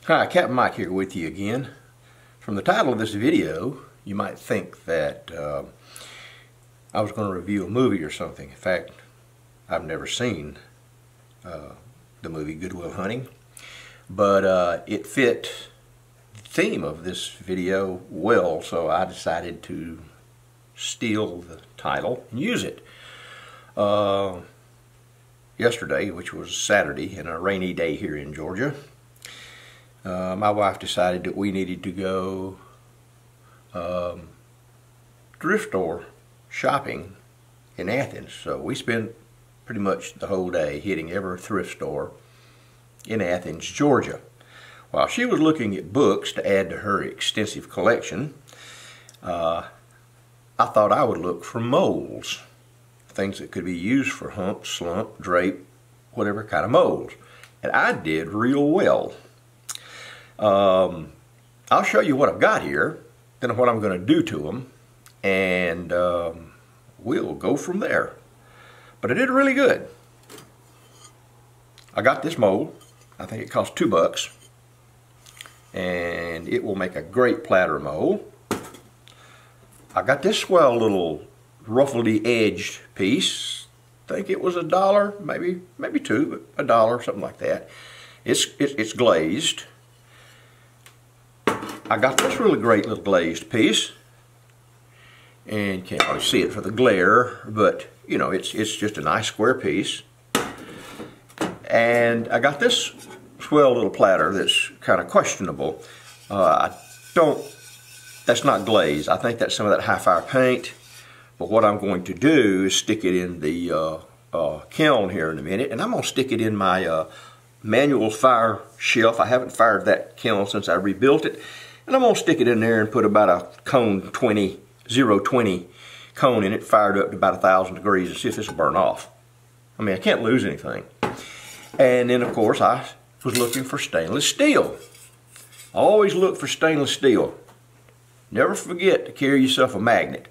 Hi, Captain Mike here with you again. From the title of this video, you might think that I was going to review a movie or something. In fact, I've never seen the movie Goodwill Hunting, but it fit the theme of this video well, so I decided to steal the title and use it. Yesterday, which was Saturday, and a rainy day here in Georgia, my wife decided that we needed to go thrift store shopping in Athens. So we spent pretty much the whole day hitting every thrift store in Athens, Georgia. While she was looking at books to add to her extensive collection, I thought I would look for molds, things that could be used for hump, slump, drape, whatever kind of molds. And I did real well. I'll show you what I've got here, then what I'm going to do to them, and we'll go from there. But I did really good. I got this mold. I think it cost $2, and it will make a great platter mold. I got this swell little ruffledy edged piece. I think it was $1, maybe $2, but $1, something like that. It's glazed. I got this really great little glazed piece, and you can't really see it for the glare, but you know, it's just a nice square piece. And I got this swell little platter that's kind of questionable. That's not glazed. I think that's some of that high fire paint. But what I'm going to do is stick it in the kiln here in a minute, and I'm going to stick it in my manual fire shelf. I haven't fired that kiln since I rebuilt it. And I'm going to stick it in there and put about a cone 020 cone in it, fired up to about 1,000 degrees, and see if this will burn off. I mean, I can't lose anything. And then, of course, I was looking for stainless steel. Always look for stainless steel. Never forget to carry yourself a magnet,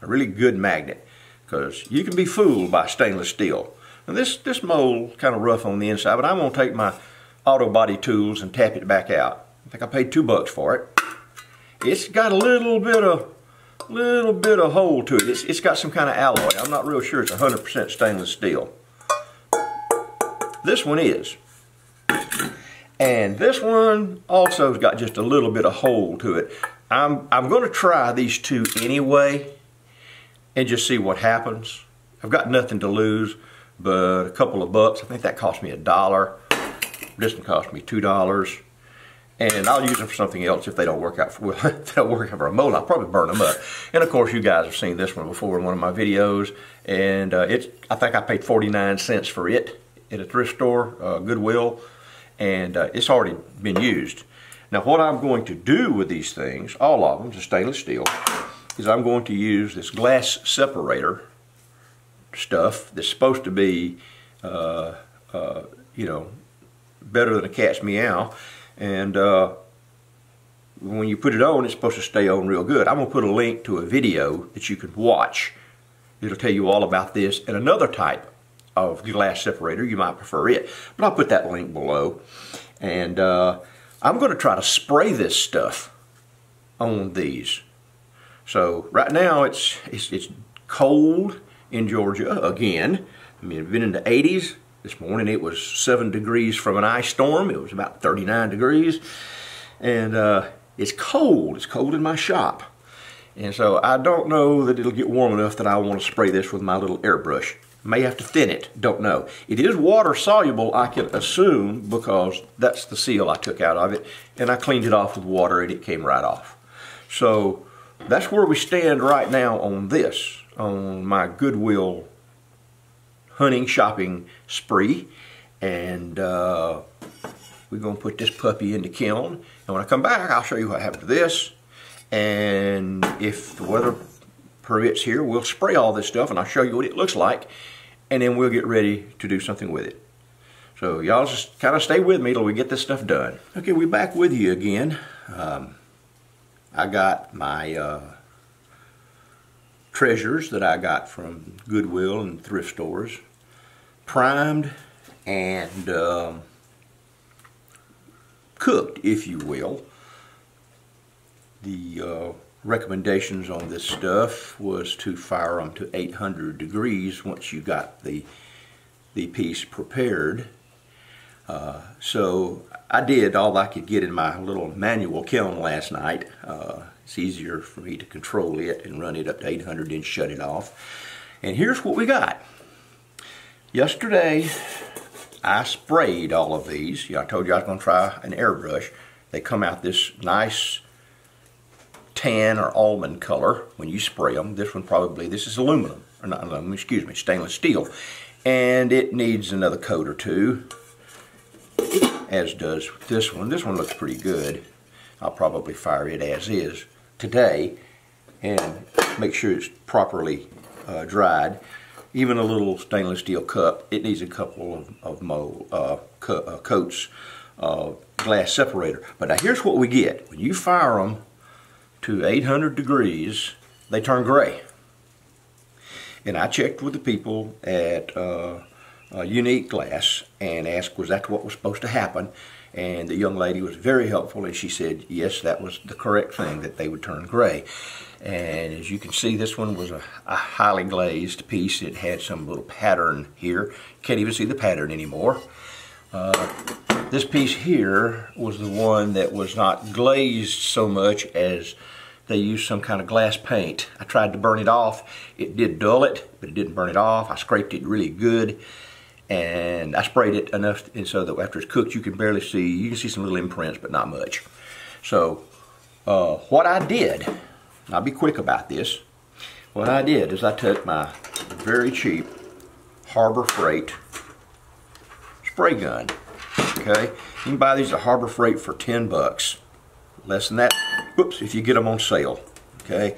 a really good magnet, because you can be fooled by stainless steel. And this mold kind of rough on the inside, but I'm going to take my auto body tools and tap it back out. I think I paid $2 for it. It's got a little bit of hole to it. It's got some kind of alloy. I'm not real sure it's 100% stainless steel. This one is. And this one also has got just a little bit of hole to it. I'm going to try these two anyway and just see what happens. I've got nothing to lose but a couple of bucks. I think that cost me $1. This one cost me $2. And I'll use them for something else if they don't work out for, well, if they don't work out for a mold. I'll probably burn them up. And of course, you guys have seen this one before in one of my videos. And I think I paid 49 cents for it at a thrift store, Goodwill. And it's already been used. Now, what I'm going to do with these things, all of them, is stainless steel, is I'm going to use this glass separator stuff that's supposed to be, you know, better than a cat's meow. And when you put it on, it's supposed to stay on real good. I'm going to put a link to a video that you can watch. It'll tell you all about this and another type of glass separator. You might prefer it, but I'll put that link below. And I'm going to try to spray this stuff on these. So right now it's cold in Georgia again. I mean, it's been in the 80s. This morning it was 7 degrees from an ice storm. It was about 39 degrees. And it's cold. It's cold in my shop. And so I don't know that it'll get warm enough that I want to spray this with my little airbrush. May have to thin it. Don't know. It is water soluble, I can assume, because that's the seal I took out of it. And I cleaned it off with water and it came right off. So that's where we stand right now on this, on my Goodwill hunting shopping spree. And we're going to put this puppy in the kiln. And when I come back, I'll show you what happened to this. And if the weather permits here, we'll spray all this stuff and I'll show you what it looks like. And then we'll get ready to do something with it. So y'all just kind of stay with me till we get this stuff done. Okay, we're back with you again. I got my treasures that I got from Goodwill and thrift stores primed and cooked, if you will. The recommendations on this stuff was to fire them to 800 degrees once you got the piece prepared. So I did all I could get in my little manual kiln last night. It's easier for me to control it and run it up to 800 and shut it off. And here's what we got. Yesterday I sprayed all of these. I told you I was going to try an airbrush. They come out this nice tan or almond color when you spray them. This is aluminum, or not aluminum, excuse me, stainless steel. And it needs another coat or two, as does this one. This one looks pretty good. I'll probably fire it as is today and make sure it's properly dried. Even a little stainless steel cup, it needs a couple of coats of glass separator. But now here's what we get. When you fire them to 800 degrees, they turn gray. And I checked with the people at Unique Glass and asked, was that what was supposed to happen? And the young lady was very helpful, and she said, yes, that was the correct thing, that they would turn gray. And as you can see, this one was a highly glazed piece. It had some little pattern here. Can't even see the pattern anymore. This piece here was the one that was not glazed so much as they used some kind of glass paint. I tried to burn it off. It did dull it, but it didn't burn it off. I scraped it really good, and I sprayed it enough and so that after it's cooked you can barely see. You can see some little imprints, but not much. So what I did, and I'll be quick about this, what I did is I took my very cheap Harbor Freight spray gun. Okay, you can buy these at Harbor Freight for 10 bucks. Less than that, whoops, if you get them on sale. Okay,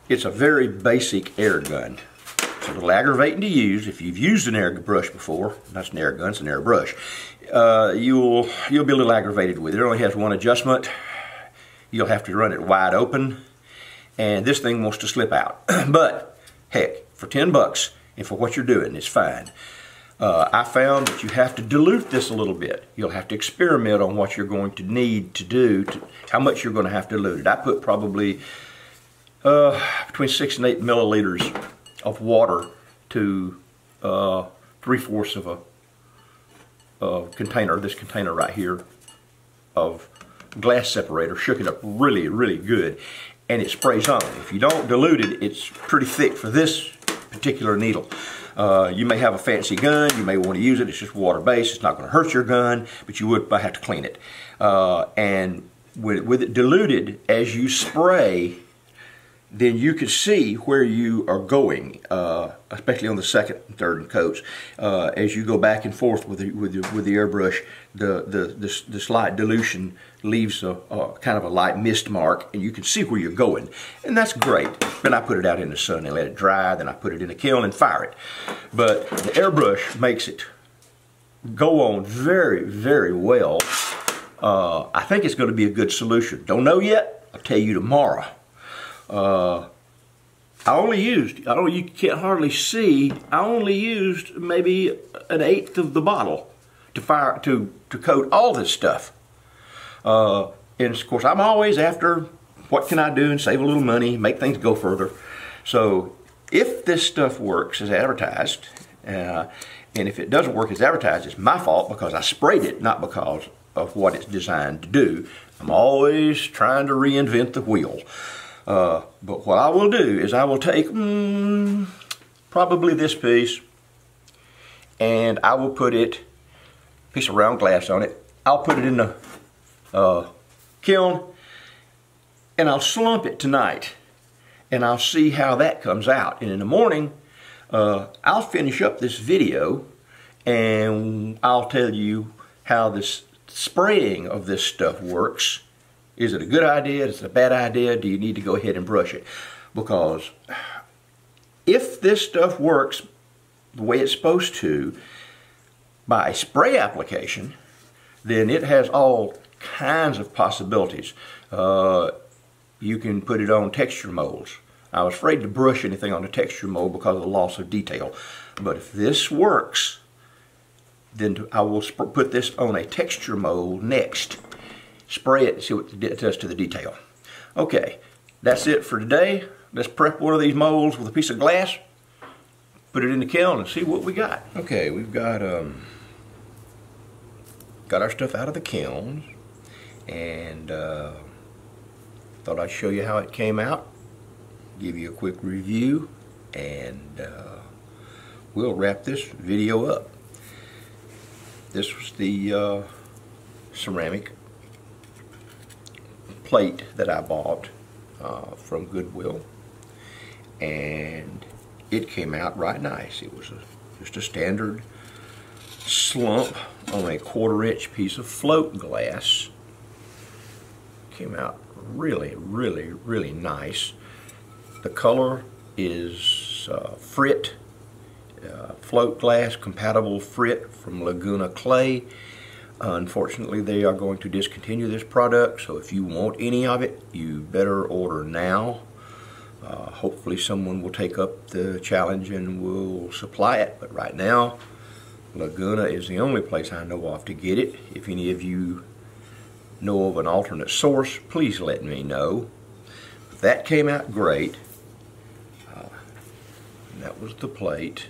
it's a very basic air gun. It's a little aggravating to use. If you've used an air brush before, that's an air gun, it's an air brush, you'll be a little aggravated with it. It only has one adjustment. You'll have to run it wide open, and this thing wants to slip out. But heck, for 10 bucks and for what you're doing, it's fine. I found that you have to dilute this a little bit. You'll have to experiment on what you're going to need to do, how much you're going to have to dilute it. I put probably between 6 and 8 milliliters of water to 3/4 of a container, this container right here, of glass separator. Shook it up really, really good, and it sprays on. If you don't dilute it, it's pretty thick for this particular needle. You may have a fancy gun, you may want to use it, it's just water-based, it's not going to hurt your gun, but you would have to clean it. And with it diluted, as you spray, then you can see where you are going, especially on the second and third coats. As you go back and forth with the airbrush, the slight dilution leaves a kind of a light mist mark, and you can see where you're going, and that's great. Then I put it out in the sun and let it dry. Then I put it in a kiln and fire it. But the airbrush makes it go on very, very well. I think it's going to be a good solution. Don't know yet. I'll tell you tomorrow. I only used, you can't hardly see, I only used maybe 1/8 of the bottle to coat all this stuff. And of course I'm always after what can I do and save a little money, make things go further. So if this stuff works as advertised, and if it doesn't work as advertised, it's my fault because I sprayed it, not because of what it's designed to do. I'm always trying to reinvent the wheel. But what I will do is I will take probably this piece, and I will put it, piece of round glass on it, I'll put it in the kiln, and I'll slump it tonight, and I'll see how that comes out. And in the morning, I'll finish up this video, and I'll tell you how this spraying of this stuff works. Is it a good idea? Is it a bad idea? Do you need to go ahead and brush it? Because if this stuff works the way it's supposed to by a spray application, then it has all kinds of possibilities. You can put it on texture molds. I was afraid to brush anything on the texture mold because of the loss of detail. But if this works, then I will put this on a texture mold next. spray it and see what it does to the detail. Okay, that's it for today. Let's prep one of these molds with a piece of glass, put it in the kiln, and see what we got. Okay, we've got our stuff out of the kilns, and thought I'd show you how it came out, give you a quick review, and we'll wrap this video up. This was the ceramic plate that I bought from Goodwill, and it came out right nice. It was just a standard slump on a 1/4-inch piece of float glass. Came out really, really, really nice. The color is frit, float glass compatible frit from Laguna Clay. Unfortunately, they are going to discontinue this product, so if you want any of it, you better order now. Hopefully someone will take up the challenge and will supply it, but right now Laguna is the only place I know of to get it. If any of you know of an alternate source, please let me know. That came out great. And that was the plate.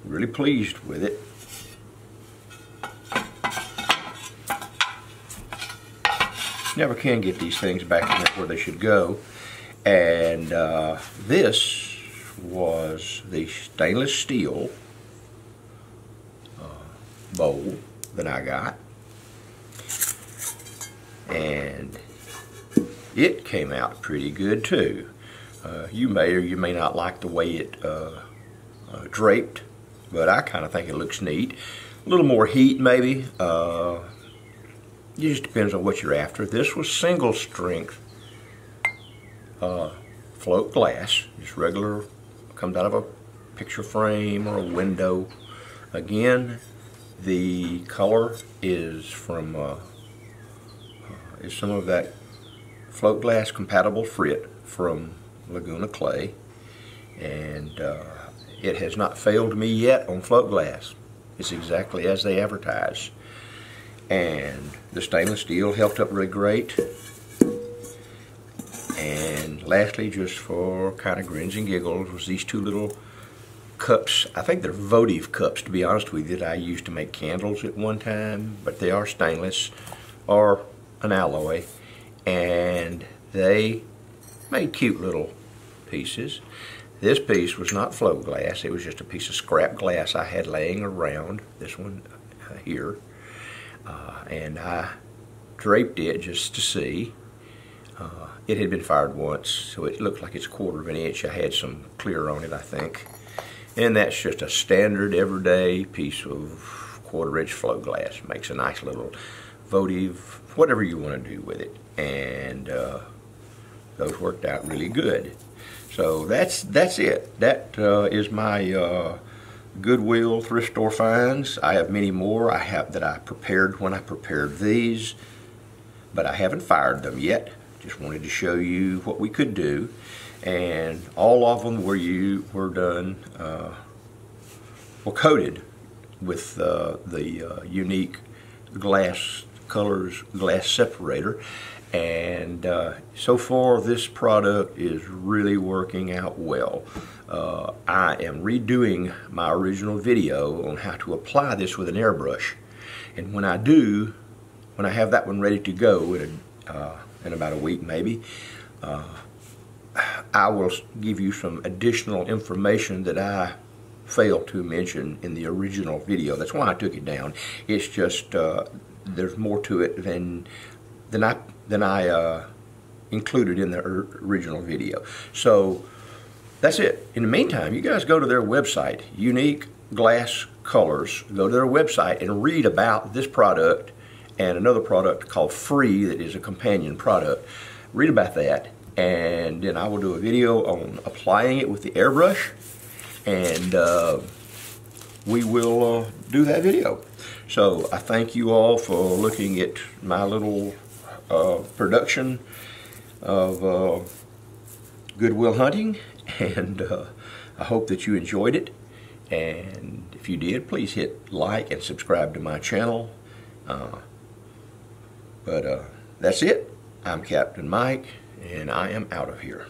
Really pleased with it. Never can get these things back where they should go. And this was the stainless steel bowl that I got. And it came out pretty good too. You may or you may not like the way it draped, but I kind of think it looks neat. A little more heat maybe. It just depends on what you're after. This was single strength float glass, just regular, comes out of a picture frame or a window. Again, the color is from is some of that float glass compatible frit from Laguna Clay, and it has not failed me yet on float glass. It's exactly as they advertise. And the stainless steel held up really great. And lastly, just for kind of grins and giggles, was these two little cups. I think they're votive cups, to be honest with you, that I used to make candles at one time, but they are stainless or an alloy, and they made cute little pieces. This piece was not float glass, it was just a piece of scrap glass I had laying around, this one here. And I draped it just to see. It had been fired once, so it looked like it's 1/4 inch. I had some clear on it, I think. And that's just a standard everyday piece of 1/4 inch float glass. Makes a nice little votive, whatever you want to do with it. And those worked out really good. So that's it. That is my Goodwill thrift store finds. I have many more that I prepared when I prepared these, but I haven't fired them yet. Just wanted to show you what we could do, and all of them were done, were coated with the unique glass colors glass separator. And so far this product is really working out well. I am redoing my original video on how to apply this with an airbrush, and when I have that one ready to go in about a week maybe, I will give you some additional information that I failed to mention in the original video. That's why I took it down. It's just there's more to it than I included in the original video. So that's it. In the meantime, you guys go to their website, Unique Glass Colors. Go to their website and read about this product and another product called Free that is a companion product. Read about that, and then I will do a video on applying it with the airbrush, and we will do that video. So I thank you all for looking at my little production of Goodwill Hunting, and I hope that you enjoyed it, and if you did, please hit like and subscribe to my channel. that's it. I'm Captain Mike, and I am out of here.